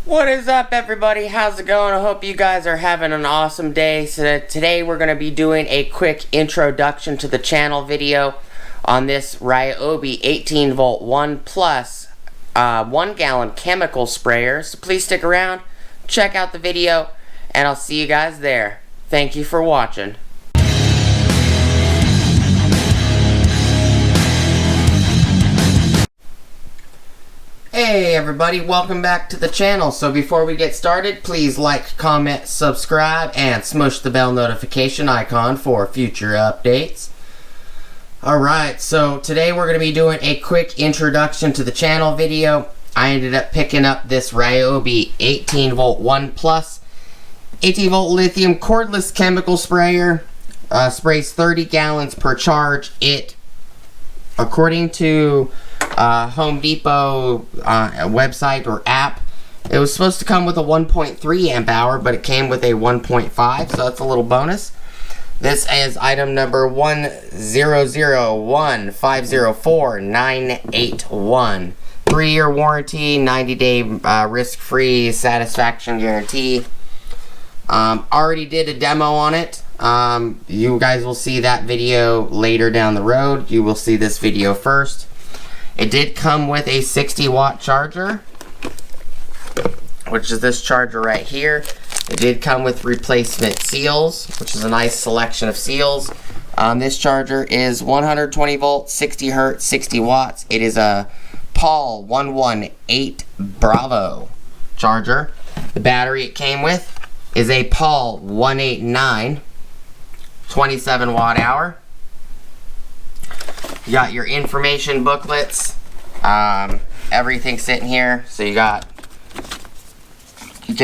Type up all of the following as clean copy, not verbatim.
What is up, everybody? How's it going? I hope you guys are having an awesome day. So today we're going to be doing a quick introduction to the channel video on this Ryobi 18 volt 1 plus 1 gallon chemical sprayer. So please stick around, check out the video, and I'll see you guys there. Thank you for watching. Hey everybody, welcome back to the channel. So before we get started, please like, comment, subscribe, and smush the bell notification icon for future updates. Alright, so today we're going to be doing a quick introduction to the channel video. I ended up picking up this Ryobi 18 volt 1 plus 18 volt lithium cordless chemical sprayer. Sprays 30 gallons per charge. It, according to Home Depot website or app, it was supposed to come with a 1.3 amp hour, but it came with a 1.5, so that's a little bonus. This is item number 100150491. 3-year warranty, 90-day risk-free satisfaction guarantee. Already did a demo on it. You guys will see that video later down the road. You will see this video first. It did come with a 60-watt charger, which is this charger right here. It did come with replacement seals, which is a nice selection of seals. This charger is 120 volts, 60 hertz, 60 watts. It is a Paul 118 Bravo charger. The battery it came with is a Paul 189 27 watt hour. You got your information booklets, everything sitting here. So you can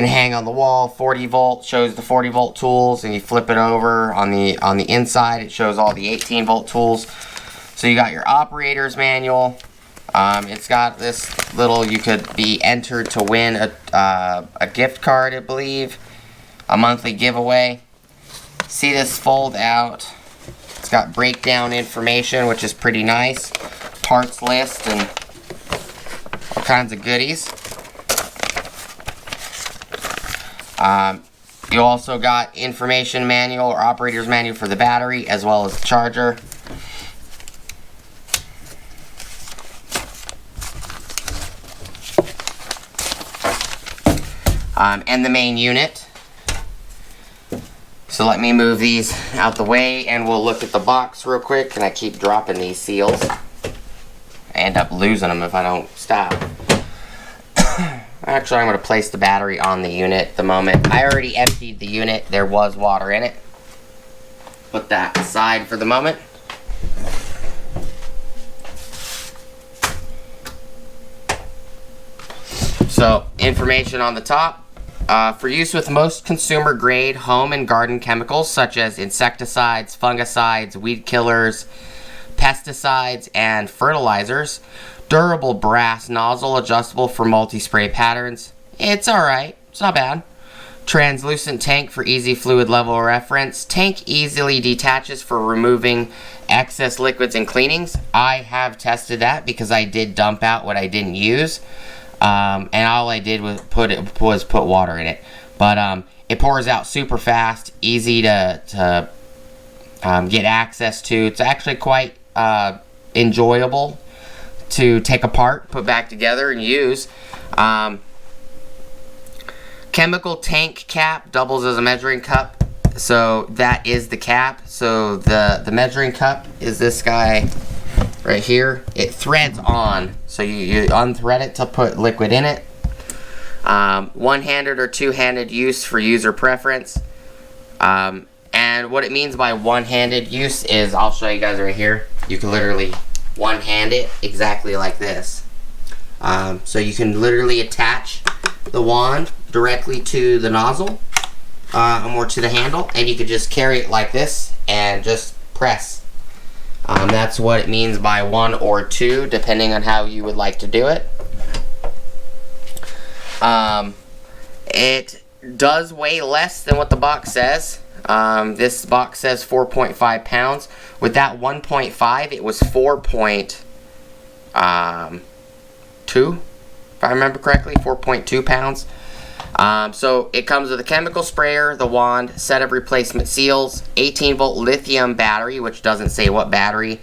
hang on the wall. 40 volt shows the 40 volt tools, and you flip it over on the inside, it shows all the 18 volt tools. So you got your operator's manual. It's got this little, you could be entered to win a gift card, I believe, a monthly giveaway. See this fold out. It's got breakdown information, which is pretty nice. Parts list and all kinds of goodies. You also got information manual or operator's manual for the battery, as well as the charger. And the main unit. So let me move these out the way and we'll look at the box real quick. And I keep dropping these seals. I end up losing them if I don't stop. Actually, I'm going to place the battery on the unit at the moment. I already emptied the unit. There was water in it. Put that aside for the moment. So, information on the top. For use with most consumer-grade home and garden chemicals such as insecticides, fungicides, weed killers, pesticides, and fertilizers. Durable brass nozzle adjustable for multi-spray patterns. It's alright. It's not bad. Translucent tank for easy fluid level reference. Tank easily detaches for removing excess liquids and cleanings. I have tested that because I did dump out what I didn't use. And all I did was put water in it. But it pours out super fast, easy to get access to. It's actually quite enjoyable to take apart, put back together, and use. Chemical tank cap doubles as a measuring cup. So that is the cap. So the measuring cup is this guy right here. It threads on, so you unthread it to put liquid in it. One-handed or two-handed use for user preference. And what it means by one-handed use is, I'll show you guys right here. You can literally one-hand it exactly like this. So you can literally attach the wand directly to the nozzle or to the handle, and you could just carry it like this and just press. That's what it means by one or two, depending on how you would like to do it. It does weigh less than what the box says. This box says 4.5 pounds. With that 1.5, it was 4.2, if I remember correctly, 4.2 pounds. So it comes with a chemical sprayer, the wand, set of replacement seals, 18-volt lithium battery, which doesn't say what battery,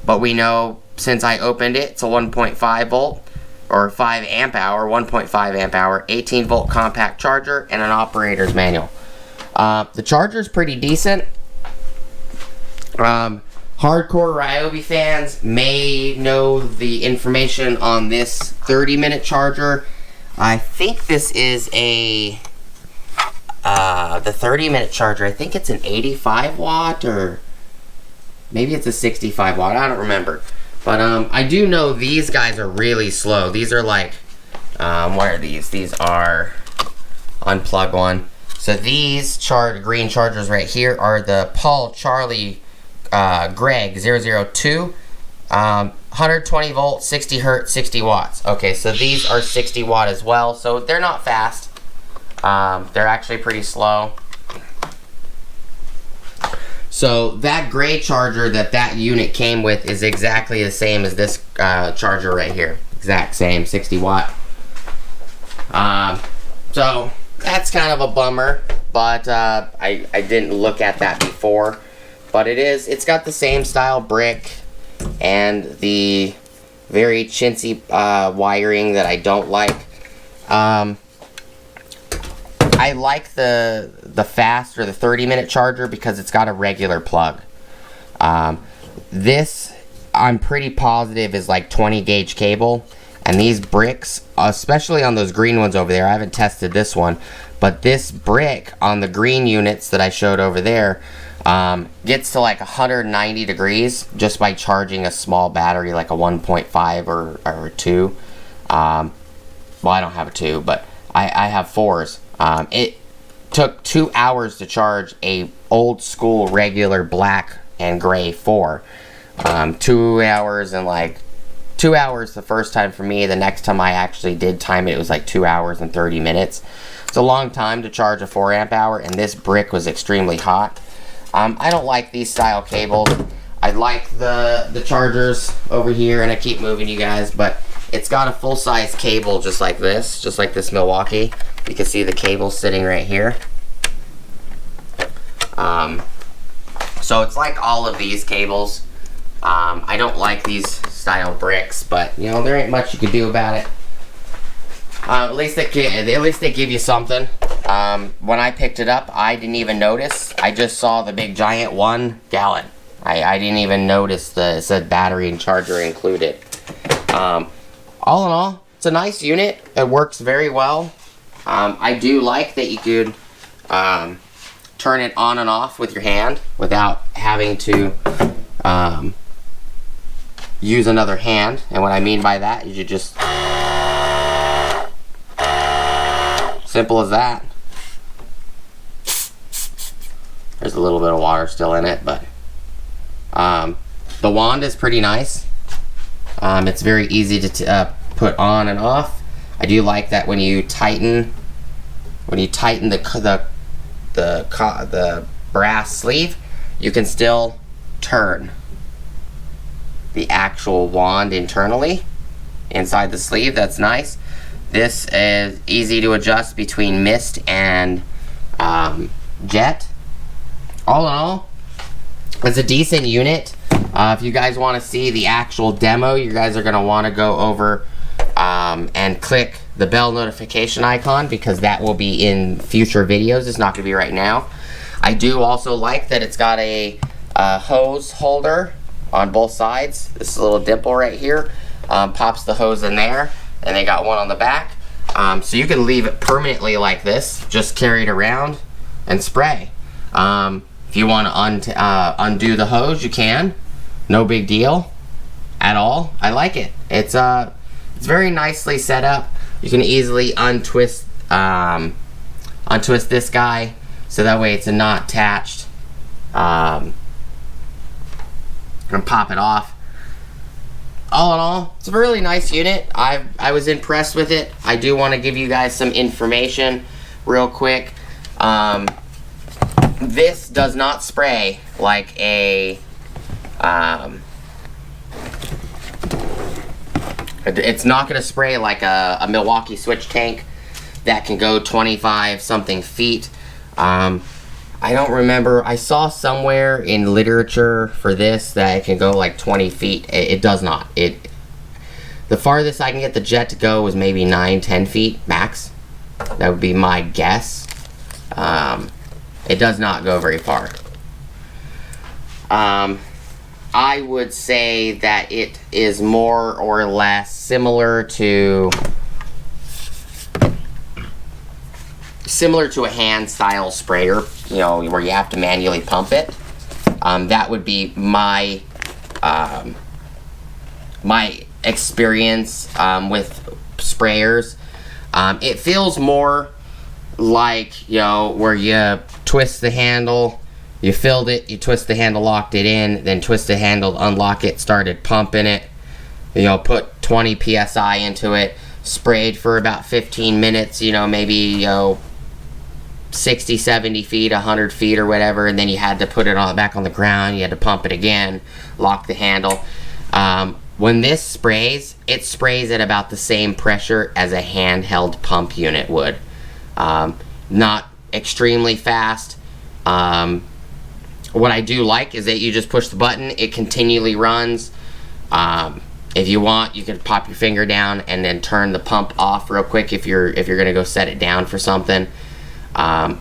but we know since I opened it, it's a 1.5 volt or 5 amp hour, 1.5 amp hour, 18-volt compact charger, and an operator's manual. The charger's pretty decent. Hardcore Ryobi fans may know the information on this 30-minute charger. I think this is the 30-minute charger. I think it's an 85 watt or maybe it's a 65 watt. I don't remember. But I do know these guys are really slow. These are like, what are these? These are, unplug one. So these green chargers right here are the Paul Charlie Greg 002. 120 volt, 60 hertz, 60 watts. Okay, so these are 60 watt as well. So they're not fast. They're actually pretty slow. So that gray charger that unit came with is exactly the same as this charger right here. Exact same, 60 watt. So that's kind of a bummer, but I didn't look at that before. But it's got the same style brick and the very chintzy wiring that I don't like. I like the fast or the 30-minute charger because it's got a regular plug. This, I'm pretty positive, is like 20 gauge cable. And these bricks, especially on those green ones over there, I haven't tested this one, but this brick on the green units that I showed over there gets to like 190 degrees just by charging a small battery, like a 1.5 or a 2. Well, I don't have a 2, but I have 4s. It took 2 hours to charge a old school regular black and gray 4. 2 hours and like 2 hours the first time for me. The next time I actually did time it, it was like 2 hours and 30 minutes. It's a long time to charge a 4 amp hour, and this brick was extremely hot. I don't like these style cables. I like the chargers over here, and I keep moving you guys, but it's got a full-size cable just like this Milwaukee. You can see the cable sitting right here. So it's like all of these cables. I don't like these style bricks, but you know, there ain't much you can do about it. At least they give you something. When I picked it up, I didn't even notice. I just saw the big giant 1 gallon. I didn't even notice it said battery and charger included. All in all, it's a nice unit. It works very well. I do like that you could turn it on and off with your hand without having to use another hand. And what I mean by that is you just, simple as that. There's a little bit of water still in it, but the wand is pretty nice. It's very easy to put on and off. I do like that when you tighten the brass sleeve, you can still turn the actual wand internally inside the sleeve. That's nice. This is easy to adjust between mist and jet. All in all, it's a decent unit. If you guys want to see the actual demo, you guys are going to want to go over and click the bell notification icon, because that will be in future videos. It's not going to be right now. I do also like that it's got a hose holder on both sides. This little dimple right here pops the hose in there, and they got one on the back. So you can leave it permanently like this, just carry it around and spray. If you want to undo the hose, you can. No big deal at all. I like it. It's very nicely set up. You can easily untwist this guy, so that way it's not attached, and pop it off. All in all, it's a really nice unit. I was impressed with it. I do want to give you guys some information real quick. This does not spray like a it's not going to spray like a Milwaukee switch tank. that can go 25 something feet. I don't remember. I saw somewhere in literature for this that it can go like 20 feet. It does not. The farthest I can get the jet to go is maybe 9-10 feet max. That would be my guess. It does not go very far. I would say that it is more or less similar to a hand style sprayer, you know, where you have to manually pump it. That would be my my experience with sprayers. It feels more like, you know, where you twist the handle, you filled it, you twist the handle, locked it in, then twist the handle, unlock it, started pumping it, you know, put 20 psi into it, sprayed for about 15 minutes, you know, maybe, you know, 60, 70 feet, 100 feet or whatever, and then you had to put it back on the ground, you had to pump it again, lock the handle. When this sprays, it sprays at about the same pressure as a handheld pump unit would. Not extremely fast. What I do like is that you just push the button, it continually runs. If you want, you can pop your finger down and then turn the pump off real quick if you're gonna go set it down for something. I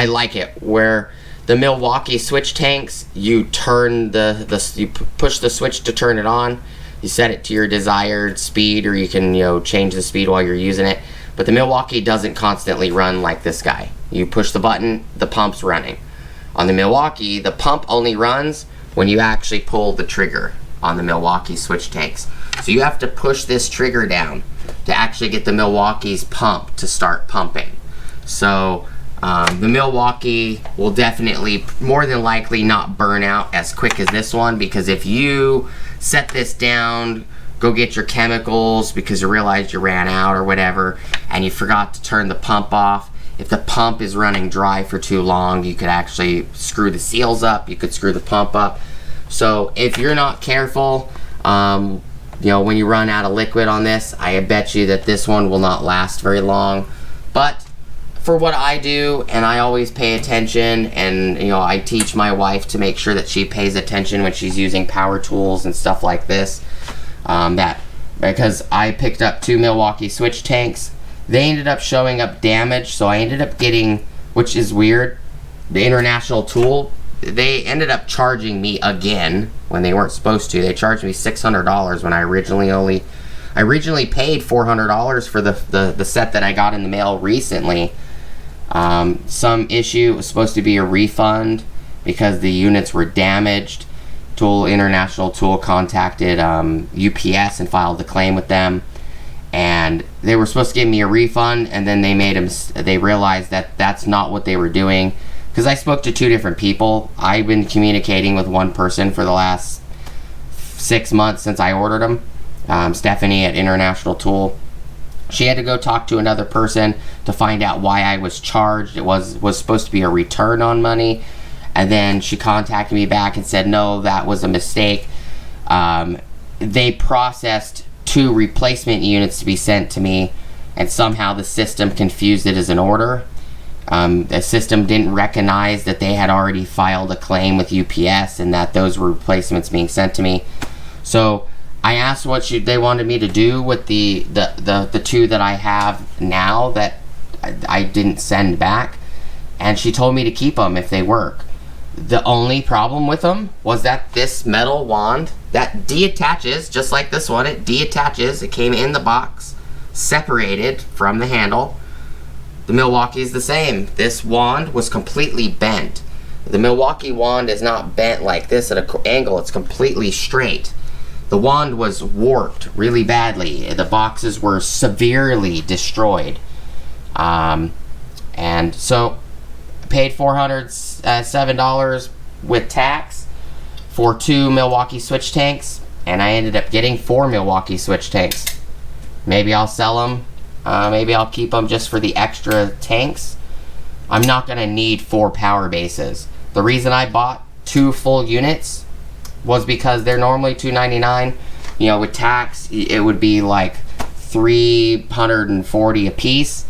like it. Where the Milwaukee switch tanks, you turn you push the switch to turn it on, you set it to your desired speed, or you can, you know, change the speed while you're using it. But the Milwaukee doesn't constantly run like this guy. You push the button, the pump's running. On the Milwaukee, the pump only runs when you actually pull the trigger on the Milwaukee switch tanks. So you have to push this trigger down to actually get the Milwaukee's pump to start pumping. So the Milwaukee will definitely, more than likely, not burn out as quick as this one, because if you set this down, go get your chemicals because you realized you ran out or whatever, and you forgot to turn the pump off, if the pump is running dry for too long, you could actually screw the seals up, you could screw the pump up. So if you're not careful, you know, when you run out of liquid on this, I bet you that this one will not last very long. But for what I do, and I always pay attention, and, you know, I teach my wife to make sure that she pays attention when she's using power tools and stuff like this. Because I picked up 2 Milwaukee switch tanks, they ended up showing up damaged, so I ended up getting, which is weird, the International Tool, they ended up charging me again when they weren't supposed to. They charged me $600 when I originally paid $400 for the set that I got in the mail recently. Some issue, it was supposed to be a refund because the units were damaged. International Tool contacted UPS and filed the claim with them, and they were supposed to give me a refund, and then they realized that that's not what they were doing, because I spoke to 2 different people. I've been communicating with one person for the last 6 months since I ordered them, Stephanie at International Tool. She had to go talk to another person to find out why I was charged. It was supposed to be a return on money. And then she contacted me back and said, no, that was a mistake. They processed 2 replacement units to be sent to me, and somehow the system confused it as an order. The system didn't recognize that they had already filed a claim with UPS and that those were replacements being sent to me. So I asked what they wanted me to do with the 2 that I have now that I didn't send back, and she told me to keep them if they work. The only problem with them was that this metal wand that deattaches, just like this one, it deattaches. It came in the box, separated from the handle. The Milwaukee's the same. This wand was completely bent. The Milwaukee wand is not bent like this at an angle. It's completely straight. The wand was warped really badly. The boxes were severely destroyed. And so paid $407 with tax for 2 Milwaukee switch tanks, and I ended up getting 4 Milwaukee switch tanks. Maybe I'll sell them. Maybe I'll keep them just for the extra tanks. I'm not going to need 4 power bases. The reason I bought 2 full units was because they're normally $299. You know, with tax, it would be like $340 a piece.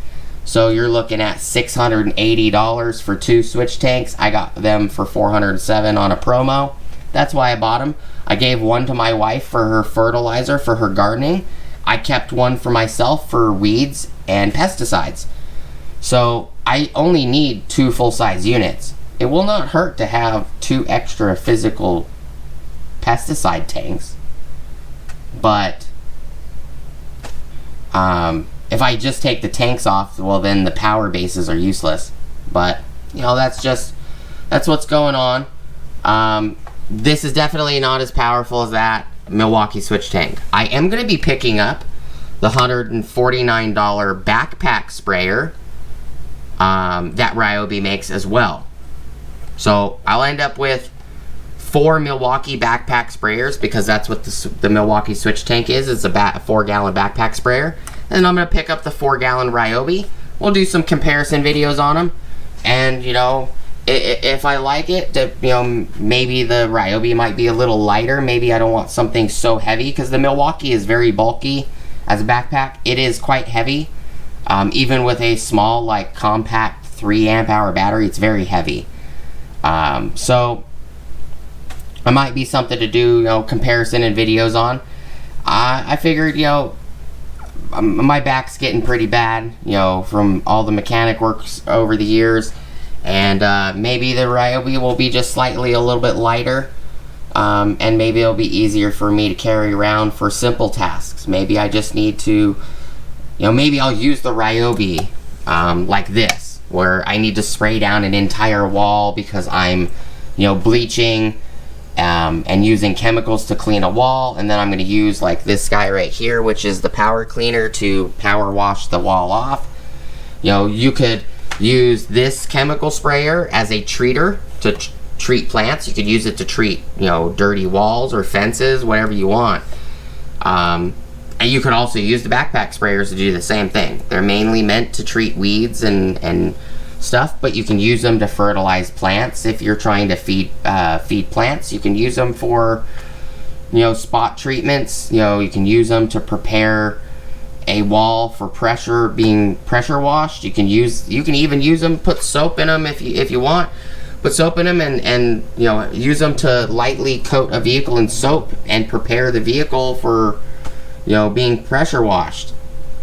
So you're looking at $680 for 2 switch tanks. I got them for $407 on a promo. That's why I bought them. I gave one to my wife for her fertilizer for her gardening. I kept one for myself for weeds and pesticides. So I only need 2 full-size units. It will not hurt to have 2 extra physical pesticide tanks. But if I just take the tanks off, well, then the power bases are useless. But, you know, that's what's going on. This is definitely not as powerful as that Milwaukee switch tank. I am going to be picking up the $149 backpack sprayer that Ryobi makes as well. So I'll end up with 4 Milwaukee backpack sprayers, because that's what the Milwaukee switch tank is. It's a 4-gallon backpack sprayer. And I'm going to pick up the 4-gallon Ryobi. We'll do some comparison videos on them. And, you know, if I like it, you know, maybe the Ryobi might be a little lighter. Maybe I don't want something so heavy, because the Milwaukee is very bulky as a backpack. It is quite heavy. Even with a small, like, compact 3 amp hour battery, it's very heavy. So it might be something to do, you know, comparison and videos on. I figured, you know, my back's getting pretty bad, you know, from all the mechanic works over the years, and maybe the Ryobi will be just slightly a little bit lighter, and maybe it'll be easier for me to carry around for simple tasks. Maybe I just need to, you know, maybe I'll use the Ryobi like this, where I need to spray down an entire wall because I'm, you know, bleaching and using chemicals to clean a wall, and then I'm going to use like this guy right here, which is the power cleaner, to power wash the wall off. You know, you could use this chemical sprayer as a treater to treat plants. You could use it to treat, you know, dirty walls or fences, whatever you want. And you could also use the backpack sprayers to do the same thing. They're mainly meant to treat weeds and stuff, but you can use them to fertilize plants. If you're trying to feed plants, you can use them for, you know, spot treatments. You know, you can use them to prepare a wall for being pressure washed. You can even use them, put soap in them if you want. Put soap in them and you know, use them to lightly coat a vehicle in soap and prepare the vehicle for, you know, being pressure washed.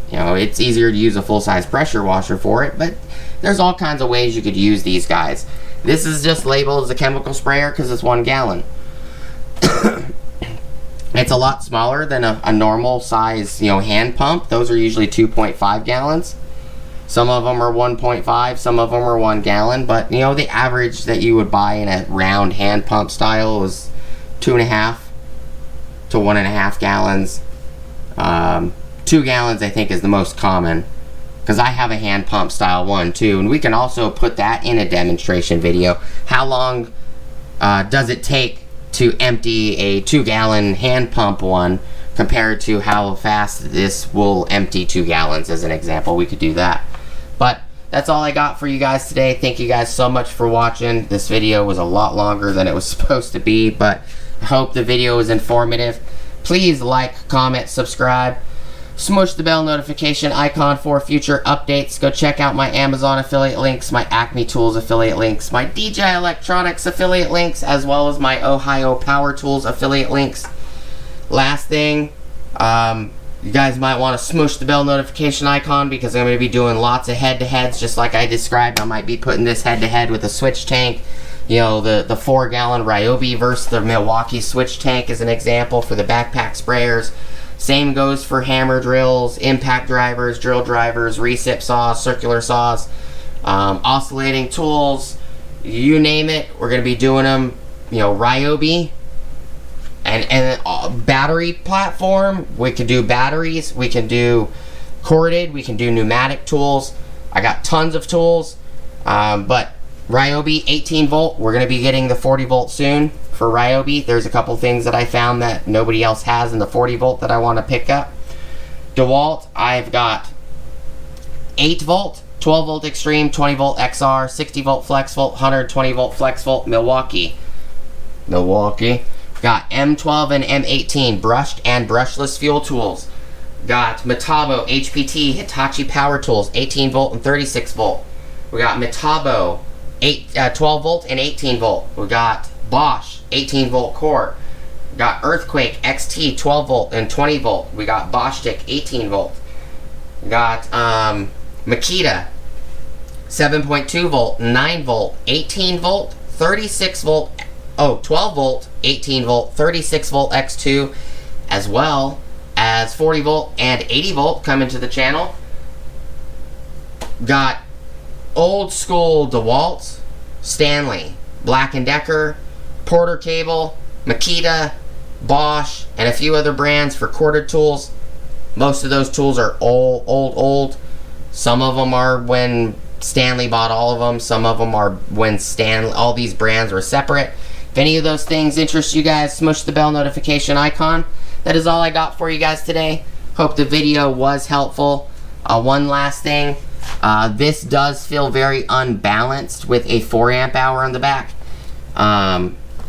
You know, it's easier to use a full-size pressure washer for it, but there's all kinds of ways you could use these guys. This is just labeled as a chemical sprayer because it's 1 gallon. It's a lot smaller than a normal size, you know, hand pump. Those are usually 2.5 gallons. Some of them are 1.5, some of them are 1 gallon, but, you know, the average that you would buy in a round hand pump style is 2.5 to 1.5 gallons. 2 gallons, I think, is the most common, because I have a hand pump style one too, and we can also put that in a demonstration video. How long does it take to empty a 2-gallon hand pump one compared to how fast this will empty 2 gallons, as an example? We could do that. But that's all I got for you guys today. Thank you guys so much for watching. This video was a lot longer than it was supposed to be, but I hope the video was informative. Please like, comment, subscribe. Smush the bell notification icon for future updates. Go check out my Amazon affiliate links, my Acme Tools affiliate links, my DJI Electronics affiliate links, as well as my Ohio Power Tools affiliate links. Last thing, you guys might want to smush the bell notification icon, because I'm going to be doing lots of head-to-heads just like I described. I might be putting this head-to-head with a switch tank. You know, the 4-gallon Ryobi versus the Milwaukee switch tank as an example for the backpack sprayers. Same goes for hammer drills, impact drivers, drill drivers, recip saws, circular saws, oscillating tools, you name it. We're going to be doing them, you know, Ryobi. And battery platform, we can do batteries, we can do corded, we can do pneumatic tools. I got tons of tools, but Ryobi 18 volt, we're going to be getting the 40 volt soon for Ryobi. There's a couple things that I found that nobody else has in the 40 volt that I want to pick up. DeWalt, I've got 8 volt, 12 volt extreme, 20 volt XR, 60 volt flex volt, 120 volt flex volt. Milwaukee. Got M12 and M18 brushed and brushless fuel tools. Got Metabo HPT Hitachi Power Tools 18 volt and 36 volt. We got Metabo 12 volt and 18 volt. We got Bosch 18 volt core. We got Earthquake XT 12 volt and 20 volt. We got Bosch Stick 18 volt. We got Makita 7.2 volt, 9 volt, 18 volt, 36 volt, 12 volt, 18 volt, 36 volt X2, as well as 40 volt and 80 volt coming to the channel. Got old school DeWalt, Stanley, Black & Decker, Porter Cable, Makita, Bosch, and a few other brands for corded tools. Most of those tools are old. Some of them are when Stanley bought all of them. Some of them are when all these brands were separate. If any of those things interest you guys, smush the bell notification icon. That is all I got for you guys today. Hope the video was helpful. One last thing. This does feel very unbalanced with a 4 amp hour on the back.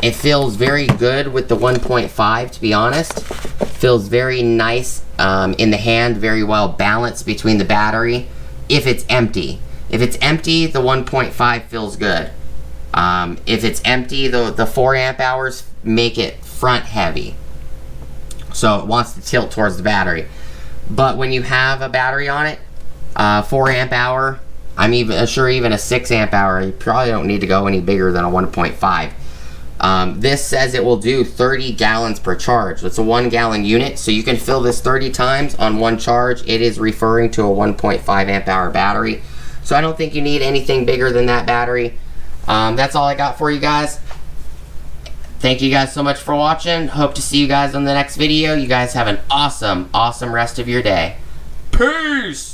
It feels very good with the 1.5, to be honest. Feels very nice in the hand, very well balanced between the battery if it's empty. If it's empty, the 1.5 feels good. If it's empty, the 4 amp hours make it front heavy. So it wants to tilt towards the battery. But when you have a battery on it, 4 amp hour, I'm even sure even a 6 amp hour, you probably don't need to go any bigger than a 1.5. This says it will do 30 gallons per charge. It's a 1 gallon unit, so you can fill this 30 times on one charge. It is referring to a 1.5 amp hour battery. So I don't think you need anything bigger than that battery. That's all I got for you guys. Thank you guys so much for watching. Hope to see you guys on the next video. You guys have an awesome rest of your day. Peace!